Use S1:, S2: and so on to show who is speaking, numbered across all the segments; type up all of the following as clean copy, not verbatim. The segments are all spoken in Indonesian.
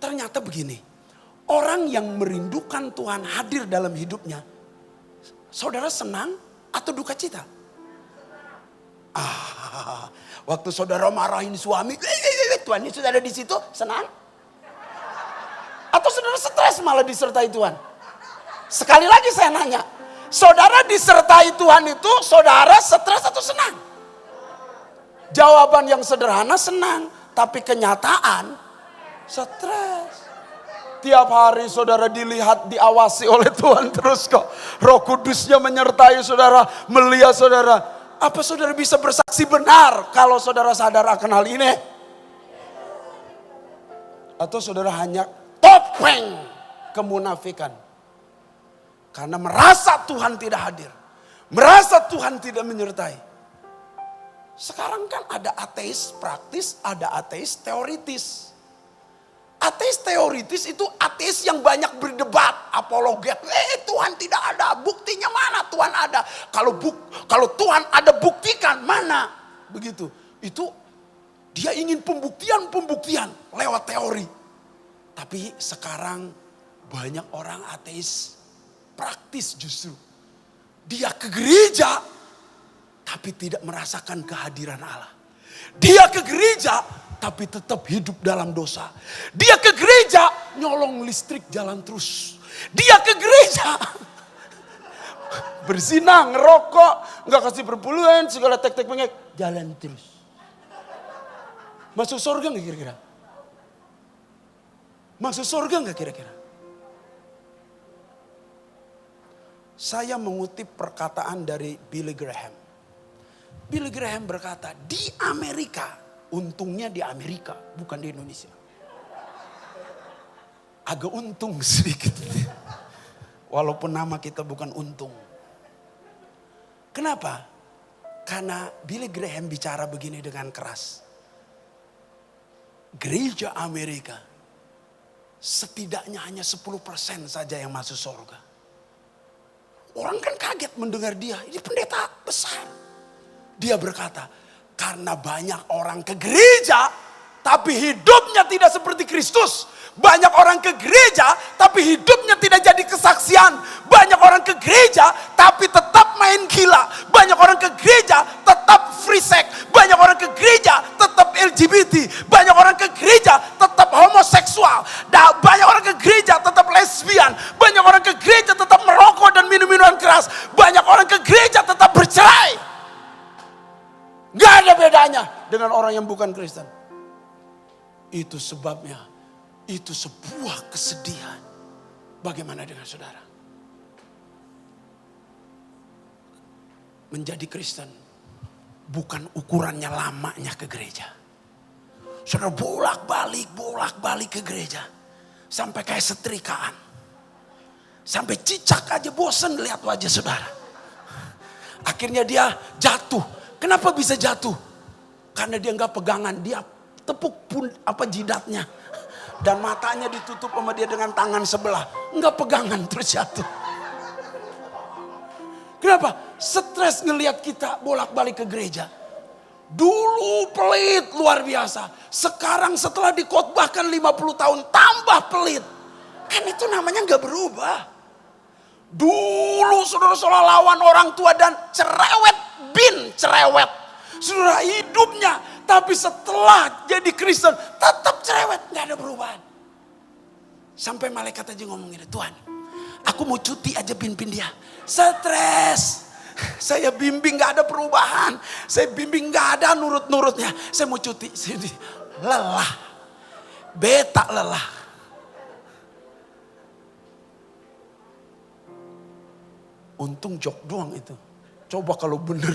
S1: Ternyata begini, orang yang merindukan Tuhan hadir dalam hidupnya, saudara senang atau duka cita? Waktu saudara marahin suami, Tuhan Yesus ada di situ, senang? Atau saudara stres malah disertai Tuhan? Sekali lagi saya nanya, saudara disertai Tuhan itu, saudara stres atau senang? Jawaban yang sederhana senang, tapi kenyataan stres. Tiap hari saudara dilihat, diawasi oleh Tuhan terus kok. Roh Kudusnya menyertai saudara, melihat saudara. Apa saudara bisa bersaksi benar kalau saudara sadar akan hal ini? Atau saudara hanya topeng kemunafikan? Karena merasa Tuhan tidak hadir. Merasa Tuhan tidak menyertai. Sekarang kan ada ateis praktis, ada ateis teoritis. Ateis teoritis itu ateis yang banyak berdebat, apologet. Tuhan tidak ada, buktinya mana Tuhan ada? Kalau Tuhan ada, buktikan mana? Begitu. Itu dia ingin pembuktian lewat teori. Tapi sekarang banyak orang ateis praktis justru. Dia ke gereja tapi tidak merasakan kehadiran Allah. Dia ke gereja tapi tetap hidup dalam dosa. Dia ke gereja nyolong listrik jalan terus. Dia ke gereja berzina, ngerokok, nggak kasih perpuluhan, segala tek-tek mengek, jalan terus. Masuk surga nggak kira-kira? Masuk surga nggak kira-kira? Saya mengutip perkataan dari Billy Graham. Billy Graham berkata, di Amerika, untungnya di Amerika, bukan di Indonesia. Agak untung sedikit. Walaupun nama kita bukan untung. Kenapa? Karena Billy Graham bicara begini dengan keras. Gereja Amerika setidaknya hanya 10% saja yang masuk surga. Orang kan kaget mendengar dia, ini pendeta besar. Dia berkata, karena banyak orang ke gereja, tapi hidupnya tidak seperti Kristus. Banyak orang ke gereja, tapi hidupnya tidak jadi kesaksian. Banyak orang ke gereja, tapi tetap main gila. Banyak orang ke gereja, tetap free sex. Banyak orang ke gereja, tetap LGBT. Banyak orang ke gereja, tetap homoseksual. Banyak orang ke gereja, tetap lesbian. Banyak orang ke gereja, tetap merokok dan minum-minuman keras. Banyak orang ke gereja, tetap bercerai. Gak ada bedanya dengan orang yang bukan Kristen. Itu sebabnya, itu sebuah kesedihan. Bagaimana dengan saudara? Menjadi Kristen bukan ukurannya lamanya ke gereja. Saudara bolak-balik ke gereja. Sampai kayak setrikaan. Sampai cicak aja bosan lihat wajah saudara. Akhirnya dia jatuh. Kenapa bisa jatuh? Karena dia nggak pegangan, dia tepuk pun jidatnya dan matanya ditutup sama dia dengan tangan sebelah, nggak pegangan terus jatuh. Kenapa? Stres ngelihat kita bolak-balik ke gereja. Dulu pelit luar biasa, sekarang setelah dikhotbahkan 50 tahun tambah pelit. Kan itu namanya nggak berubah. Dulu saudara-saudara lawan orang tua dan cerewet. Saudara hidupnya, tapi setelah jadi Kristen tetap cerewet, nggak ada perubahan. Sampai malaikat aja ngomong gini, Tuhan, aku mau cuti aja pimpin dia. Stres, saya bimbing nggak ada perubahan, saya bimbing nggak ada nurut-nurutnya, saya mau cuti. Lelah, beta lelah. Untung jok doang itu. Coba kalau bener.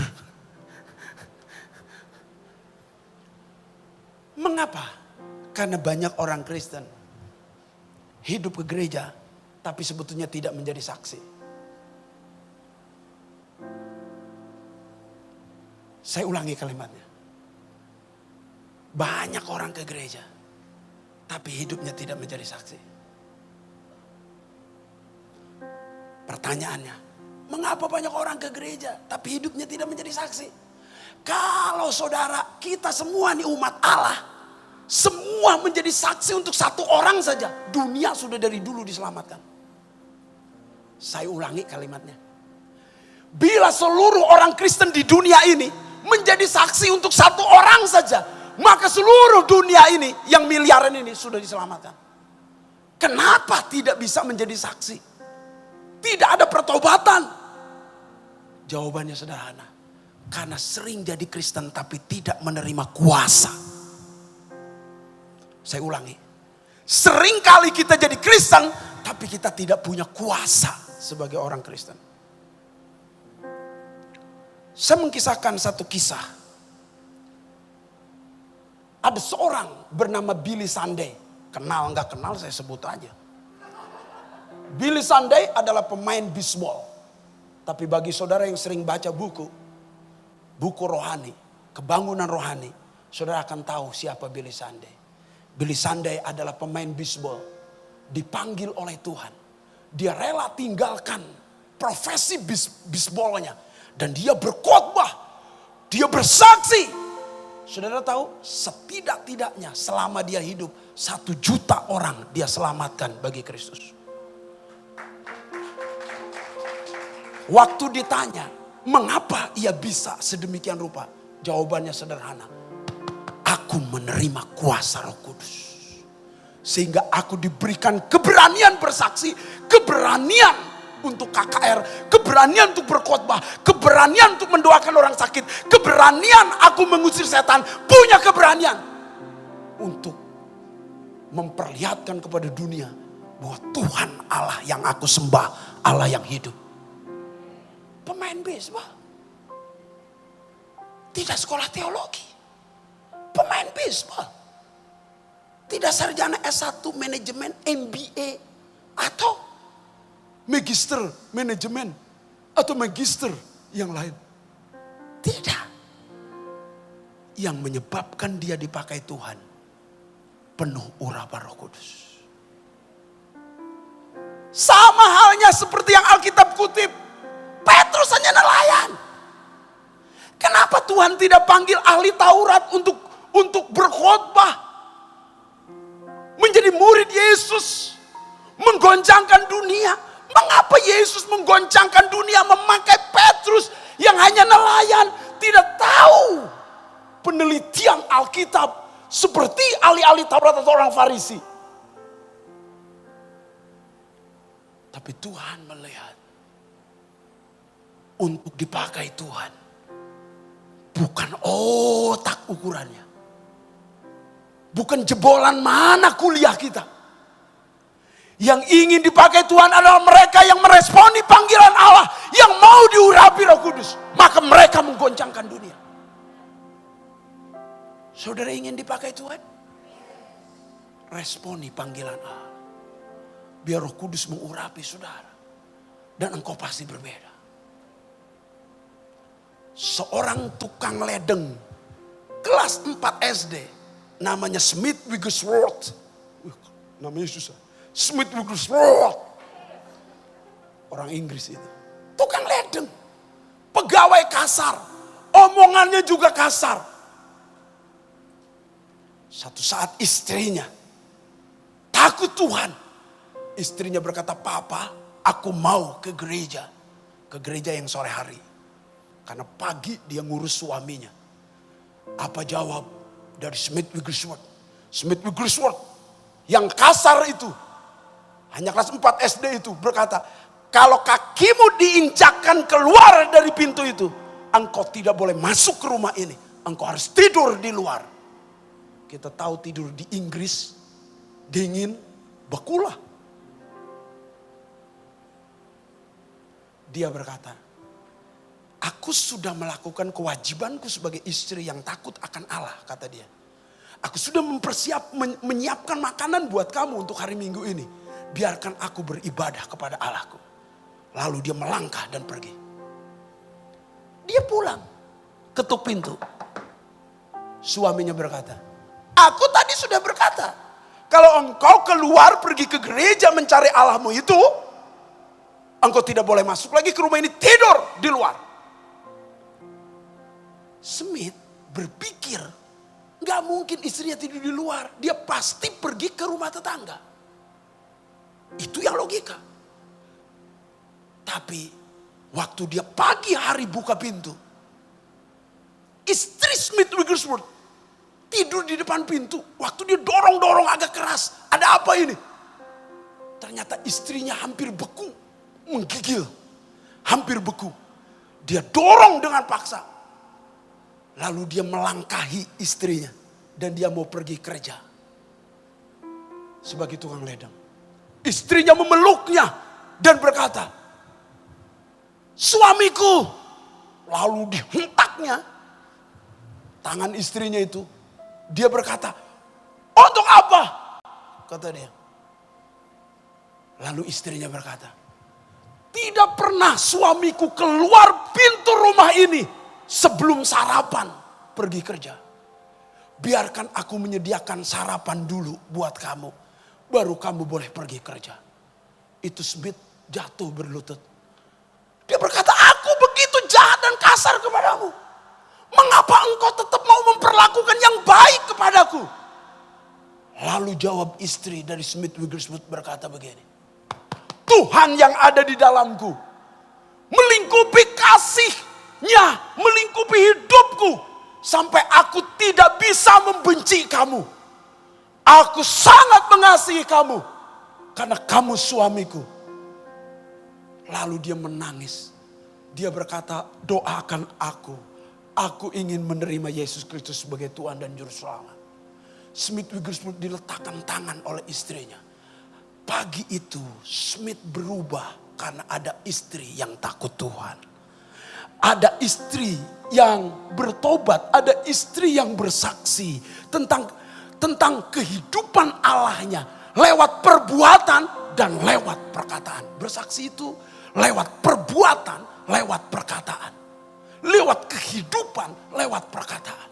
S1: Mengapa? Karena banyak orang Kristen hidup ke gereja, tapi sebetulnya tidak menjadi saksi. Saya ulangi kalimatnya. Banyak orang ke gereja, tapi hidupnya tidak menjadi saksi. Pertanyaannya, mengapa banyak orang ke gereja tapi hidupnya tidak menjadi saksi? Kalau saudara, kita semua nih umat Allah, semua semua menjadi saksi untuk satu orang saja, dunia sudah dari dulu diselamatkan. Saya ulangi kalimatnya. Bila seluruh orang Kristen di dunia ini menjadi saksi untuk satu orang saja, maka seluruh dunia ini yang miliaran ini sudah diselamatkan. Kenapa tidak bisa menjadi saksi? Tidak ada pertobatan. Jawabannya sederhana. Karena sering jadi Kristen tapi tidak menerima kuasa. Saya ulangi. Sering kali kita jadi Kristen tapi kita tidak punya kuasa sebagai orang Kristen. Saya mengkisahkan satu kisah. Ada seorang bernama Billy Sunday. Kenal nggak kenal saya sebut aja. Billy Sunday adalah pemain bisbol. Tapi bagi saudara yang sering baca buku rohani, kebangunan rohani, saudara akan tahu siapa Billy Sunday. Billy Sunday adalah pemain bisbol, dipanggil oleh Tuhan. Dia rela tinggalkan profesi bisbolnya dan dia berkhotbah, dia bersaksi. Saudara tahu, setidak-tidaknya selama dia hidup 1 juta orang dia selamatkan bagi Kristus. Waktu ditanya, mengapa ia bisa sedemikian rupa? Jawabannya sederhana. Aku menerima kuasa Roh Kudus. Sehingga aku diberikan keberanian bersaksi, keberanian untuk KKR, keberanian untuk berkhotbah, keberanian untuk mendoakan orang sakit, keberanian aku mengusir setan, punya keberanian untuk memperlihatkan kepada dunia bahwa Tuhan Allah yang aku sembah, Allah yang hidup. Pemain baseball. Tidak sekolah teologi. Pemain baseball. Tidak sarjana S1 manajemen, MBA atau magister manajemen atau magister yang lain. Tidak. Yang menyebabkan dia dipakai Tuhan penuh urapan Roh Kudus. Sama halnya seperti yang Alkitab kutip. Petrus hanya nelayan. Kenapa Tuhan tidak panggil ahli Taurat untuk berkhotbah? Menjadi murid Yesus. Menggoncangkan dunia. Mengapa Yesus menggoncangkan dunia memakai Petrus yang hanya nelayan? Tidak tahu penelitian Alkitab seperti ahli-ahli Taurat atau orang Farisi. Tapi Tuhan melihat untuk dipakai Tuhan bukan otak ukurannya. Bukan jebolan mana kuliah kita. Yang ingin dipakai Tuhan adalah mereka yang meresponi panggilan Allah, yang mau diurapi Roh Kudus. Maka mereka menggoncangkan dunia. Saudara ingin dipakai Tuhan? Responi panggilan Allah. Biar Roh Kudus mengurapi saudara. Dan engkau pasti berbeda. Seorang tukang ledeng kelas 4 SD namanya Smith Wigglesworth. Namanya susah. Smith Wigglesworth. Orang Inggris itu. Tukang ledeng. Pegawai kasar. Omongannya juga kasar. Satu saat istrinya takut Tuhan. Istrinya berkata, "Papa, aku mau ke gereja." Ke gereja yang sore hari. Karena pagi dia ngurus suaminya. Apa jawab dari Smith Wigglesworth? Smith Wigglesworth yang kasar itu, hanya kelas 4 SD itu, berkata, "Kalau kakimu diinjakkan keluar dari pintu itu, engkau tidak boleh masuk ke rumah ini. Engkau harus tidur di luar." Kita tahu tidur di Inggris dingin, bekulah. Dia berkata, "Aku sudah melakukan kewajibanku sebagai istri yang takut akan Allah," kata dia. "Aku sudah menyiapkan makanan buat kamu untuk hari Minggu ini. Biarkan aku beribadah kepada Allahku." Lalu dia melangkah dan pergi. Dia pulang, ketuk pintu. Suaminya berkata, "Aku tadi sudah berkata, kalau engkau keluar pergi ke gereja mencari Allahmu itu, engkau tidak boleh masuk lagi ke rumah ini, tidur di luar." Smith berpikir Gak mungkin istrinya tidur di luar. Dia pasti pergi ke rumah tetangga. Itu yang logika. Tapi waktu dia pagi hari buka pintu, istri Smith Wigglesworth tidur di depan pintu. Waktu dia dorong-dorong agak keras. Ada apa ini? Ternyata istrinya hampir beku. Menggigil. Hampir beku. Dia dorong dengan paksa. Lalu dia melangkahi istrinya. Dan dia mau pergi kerja. Sebagai tukang ledeng. Istrinya memeluknya. Dan berkata, suamiku. Lalu dihentaknya tangan istrinya itu. Dia berkata, untuk apa? Kata dia. Lalu istrinya berkata, tidak pernah suamiku keluar pintu rumah ini sebelum sarapan pergi kerja. Biarkan aku menyediakan sarapan dulu buat kamu. Baru kamu boleh pergi kerja. Itu Smith jatuh berlutut. Dia berkata, aku begitu jahat dan kasar kepadamu. Mengapa engkau tetap mau memperlakukan yang baik kepadaku? Lalu jawab istri dari Smith Wigglesworth berkata begini. Tuhan yang ada di dalamku. Melingkupi kasih-Nya. Melingkupi hidupku. Sampai aku tidak bisa membenci kamu. Aku sangat mengasihi kamu. Karena kamu suamiku. Lalu dia menangis. Dia berkata, doakan aku. Aku ingin menerima Yesus Kristus sebagai Tuhan dan Juru Selamat. Smith Wigglesworth diletakkan tangan oleh istrinya. Pagi itu Smith berubah karena ada istri yang takut Tuhan. Ada istri yang bertobat, ada istri yang bersaksi tentang kehidupan Allahnya lewat perbuatan dan lewat perkataan. Bersaksi itu lewat perbuatan, lewat perkataan. Lewat kehidupan, lewat perkataan.